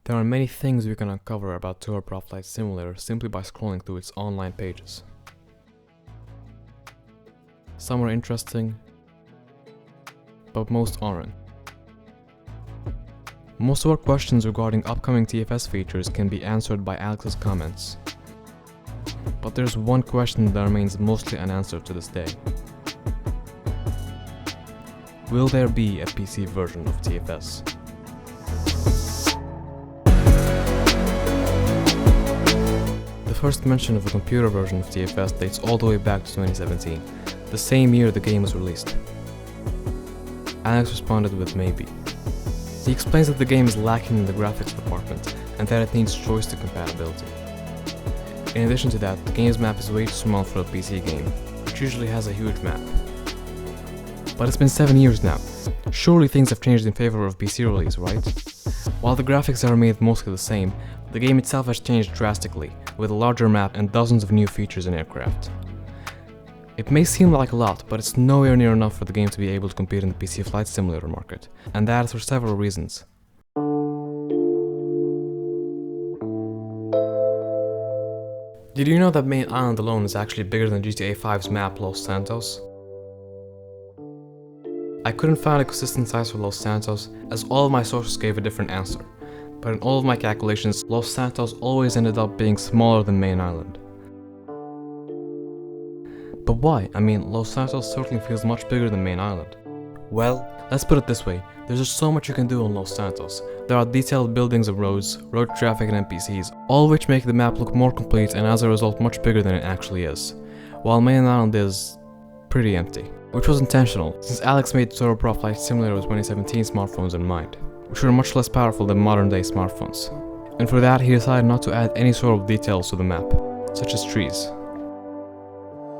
There are many things we can uncover about Turboprop Flight Simulator simply by scrolling through its online pages. Some are interesting, but most aren't. Most of our questions regarding upcoming TFS features can be answered by Alex's comments. But there's one question that remains mostly unanswered to this day. Will there be a PC version of TFS? The first mention of a computer version of TFS dates all the way back to 2017, the same year the game was released. Alex responded with maybe. He explains that the game is lacking in the graphics department and that it needs joystick compatibility. In addition to that, the game's map is way too small for a PC game, which usually has a huge map. But it's been 7 years now. Surely things have changed in favor of PC release, right? While the graphics are remained mostly the same, the game itself has changed drastically, with a larger map and dozens of new features in aircraft. It may seem like a lot, but it's nowhere near enough for the game to be able to compete in the PC flight simulator market, and that is for several reasons. Did you know that Main Island alone is actually bigger than GTA 5's map Los Santos? I couldn't find a consistent size for Los Santos, as all of my sources gave a different answer, but in all of my calculations, Los Santos always ended up being smaller than Main Island. But why? I mean, Los Santos certainly feels much bigger than Main Island. Well, let's put it this way, there's just so much you can do on Los Santos. There are detailed buildings of roads, road traffic and NPCs, all of which make the map look more complete and as a result much bigger than it actually is, while Main Island is pretty empty. Which was intentional, since Alex made Turboprop Flight Simulator with 2017 smartphones in mind, which were much less powerful than modern day smartphones. And for that he decided not to add any sort of details to the map, such as trees.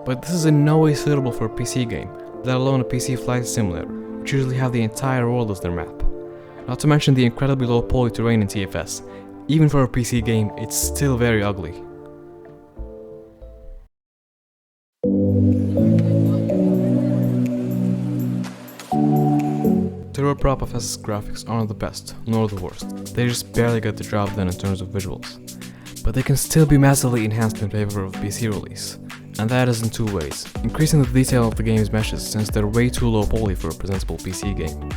But this is in no way suitable for a PC game, let alone a PC flight simulator, which usually have the entire world as their map. Not to mention the incredibly low poly terrain in TFS. Even for a PC game, it's still very ugly. Turboprop FS's graphics aren't the best, nor the worst. They just barely get the job done in terms of visuals. But they can still be massively enhanced in favor of PC release. And that is in two ways. Increasing the detail of the game's meshes since they're way too low poly for a presentable PC game.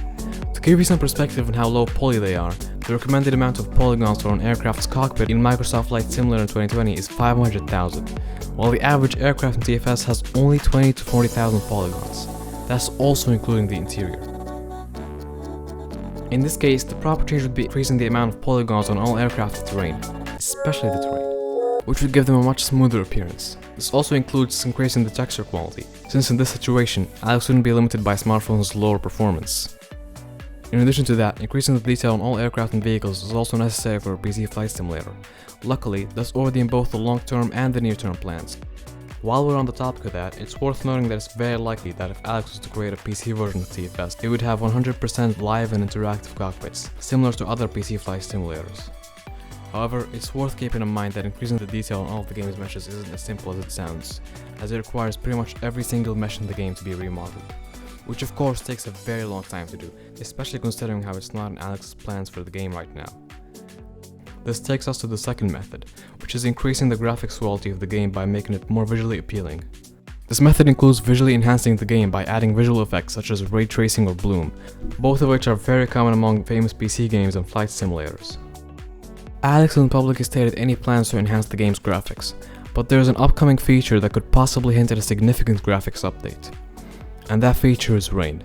To give you some perspective on how low poly they are, the recommended amount of polygons for an aircraft's cockpit in Microsoft Flight Simulator in 2020 is 500,000, while the average aircraft in TFS has only 20 to 40,000 polygons. That's also including the interior. In this case, the proper change would be increasing the amount of polygons on all aircraft terrain, especially the terrain, which would give them a much smoother appearance. This also includes increasing the texture quality, since in this situation, Alex wouldn't be limited by smartphones' lower performance. In addition to that, increasing the detail on all aircraft and vehicles is also necessary for a PC flight simulator. Luckily, that's already in both the long-term and the near-term plans. While we're on the topic of that, it's worth noting that it's very likely that if Alex was to create a PC version of TFS, it would have 100% live and interactive cockpits, similar to other PC flight simulators. However, it's worth keeping in mind that increasing the detail on all of the game's meshes isn't as simple as it sounds, as it requires pretty much every single mesh in the game to be remodeled, which of course takes a very long time to do, especially considering how it's not in Alex's plans for the game right now. This takes us to the second method, which is increasing the graphics quality of the game by making it more visually appealing. This method includes visually enhancing the game by adding visual effects such as ray tracing or bloom, both of which are very common among famous PC games and flight simulators. Alex hasn't publicly stated any plans to enhance the game's graphics, but there is an upcoming feature that could possibly hint at a significant graphics update. And that feature is rain.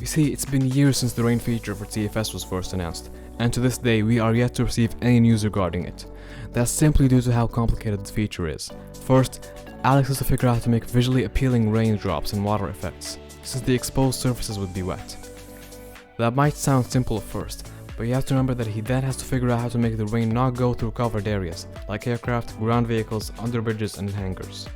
You see, it's been years since the rain feature for TFS was first announced, and to this day we are yet to receive any news regarding it. That's simply due to how complicated the feature is. First, Alex has to figure out how to make visually appealing raindrops and water effects, since the exposed surfaces would be wet. That might sound simple at first, but you have to remember that he then has to figure out how to make the rain not go through covered areas, like aircraft, ground vehicles, under bridges and hangars.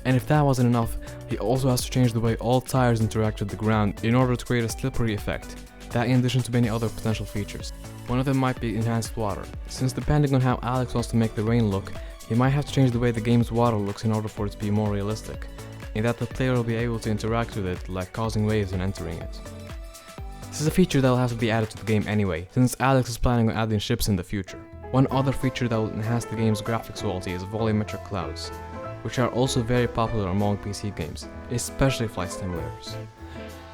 And if that wasn't enough, he also has to change the way all tires interact with the ground in order to create a slippery effect, that in addition to many other potential features. One of them might be enhanced water, since depending on how Alex wants to make the rain look, he might have to change the way the game's water looks in order for it to be more realistic, in that the player will be able to interact with it, like causing waves and entering it. This is a feature that will have to be added to the game anyway, since Alex is planning on adding ships in the future. One other feature that will enhance the game's graphics quality is volumetric clouds, which are also very popular among PC games, especially flight simulators.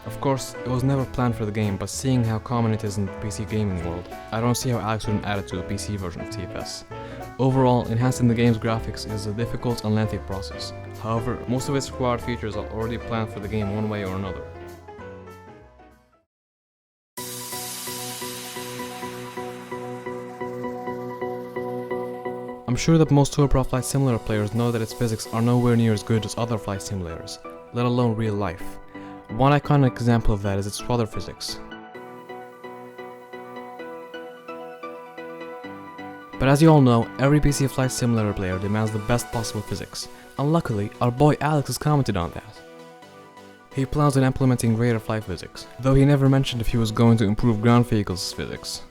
Of course, it was never planned for the game, but seeing how common it is in the PC gaming world, I don't see how Alex wouldn't add it to a PC version of TFS. Overall, enhancing the game's graphics is a difficult and lengthy process. However, most of its required features are already planned for the game one way or another. I'm sure that most Turboprop Flight Simulator players know that its physics are nowhere near as good as other flight simulators, let alone real life. One iconic example of that is its rudder physics. But as you all know, every PC flight simulator player demands the best possible physics, and luckily, our boy Alex has commented on that. He plans on implementing greater flight physics, though he never mentioned if he was going to improve ground vehicles' physics.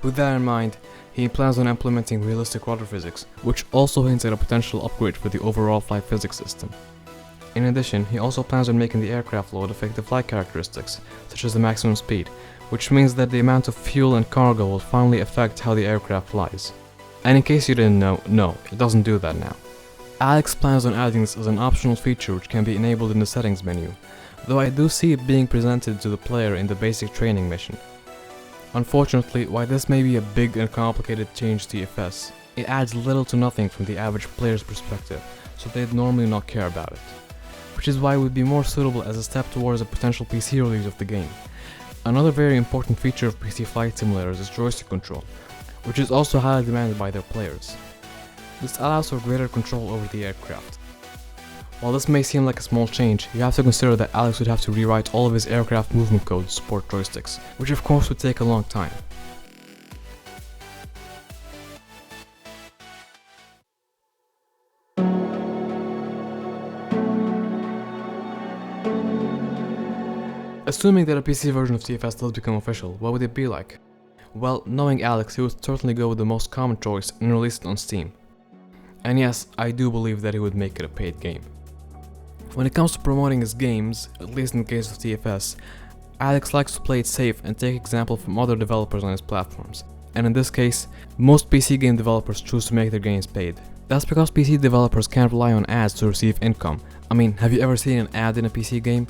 With that in mind, he plans on implementing realistic rudder physics, which also hints at a potential upgrade for the overall flight physics system. In addition, he also plans on making the aircraft load affect the flight characteristics, such as the maximum speed, which means that the amount of fuel and cargo will finally affect how the aircraft flies. And in case you didn't know, no, it doesn't do that now. Alex plans on adding this as an optional feature which can be enabled in the settings menu, though I do see it being presented to the player in the basic training mission. Unfortunately, while this may be a big and complicated change to TFS, it adds little to nothing from the average player's perspective, so they'd normally not care about it. Which is why it would be more suitable as a step towards a potential PC release of the game. Another very important feature of PC flight simulators is joystick control, which is also highly demanded by their players. This allows for greater control over the aircraft. While this may seem like a small change, you have to consider that Alex would have to rewrite all of his aircraft movement code to support joysticks, which of course would take a long time. Assuming that a PC version of TFS does become official, what would it be like? Well, knowing Alex, he would certainly go with the most common choice and release it on Steam. And yes, I do believe that he would make it a paid game. When it comes to promoting his games, at least in the case of TFS, Alex likes to play it safe and take example from other developers on his platforms. And in this case, most PC game developers choose to make their games paid. That's because PC developers can't rely on ads to receive income. I mean, have you ever seen an ad in a PC game?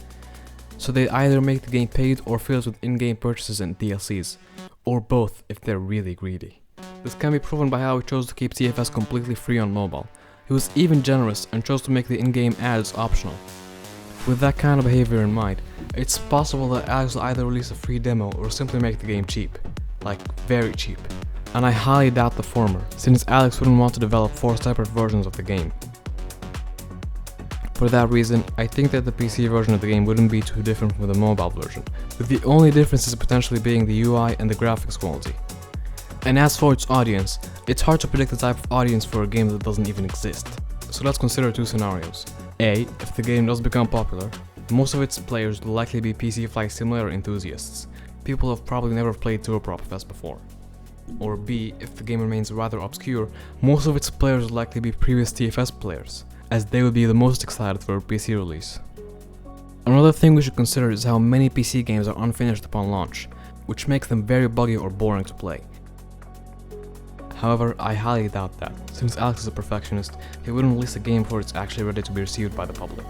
So they either make the game paid or filled with in-game purchases and DLCs, or both if they're really greedy. This can be proven by how he chose to keep TFS completely free on mobile. He was even generous and chose to make the in-game ads optional. With that kind of behavior in mind, it's possible that Alex will either release a free demo or simply make the game cheap. Like, very cheap. And I highly doubt the former, since Alex wouldn't want to develop 4 separate versions of the game. For that reason, I think that the PC version of the game wouldn't be too different from the mobile version, with the only differences potentially being the UI and the graphics quality. And as for its audience, it's hard to predict the type of audience for a game that doesn't even exist. So let's consider 2 scenarios. A, if the game does become popular, most of its players will likely be PC flight simulator enthusiasts, people who have probably never played Turboprop Fest before. Or B, if the game remains rather obscure, most of its players will likely be previous TFS players, as they would be the most excited for a PC release. Another thing we should consider is how many PC games are unfinished upon launch, which makes them very buggy or boring to play. However, I highly doubt that, since Alex is a perfectionist, he wouldn't release a game before it's actually ready to be received by the public.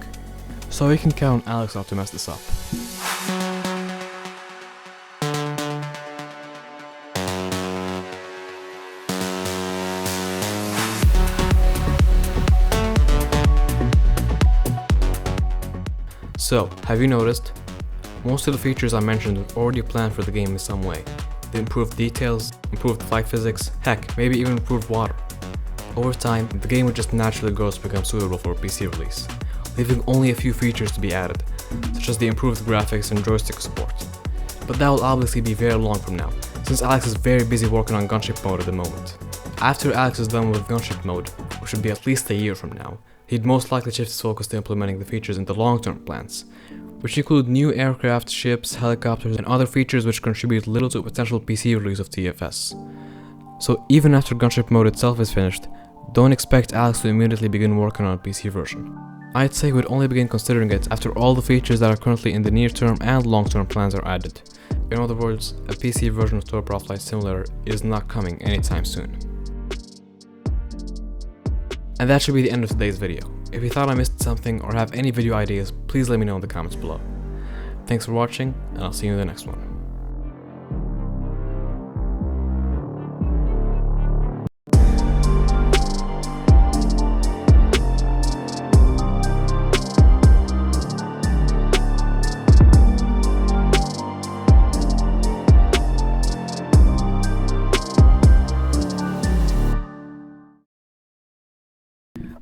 So we can count on Alex not to mess this up. So, have you noticed? Most of the features I mentioned were already planned for the game in some way. They improved details, improved flight physics, heck, maybe even improved water. Over time, the game would just naturally grow to become suitable for a PC release, leaving only a few features to be added, such as the improved graphics and joystick support. But that will obviously be very long from now, since Alex is very busy working on gunship mode at the moment. After Alex is done with gunship mode, which should be at least a year from now, he'd most likely shift his focus to implementing the features into long-term plans, which include new aircraft, ships, helicopters, and other features which contribute little to a potential PC release of TFS. So even after gunship mode itself is finished, don't expect Alex to immediately begin working on a PC version. I'd say we'd only begin considering it after all the features that are currently in the near-term and long-term plans are added. In other words, a PC version of Turboprop Flight Simulator is not coming anytime soon. And that should be the end of today's video. If you thought I missed something or have any video ideas, please let me know in the comments below. Thanks for watching, and I'll see you in the next one.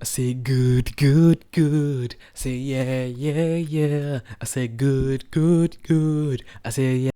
I say good, good, good. I say yeah, yeah, yeah. I say good, good, good. I say yeah.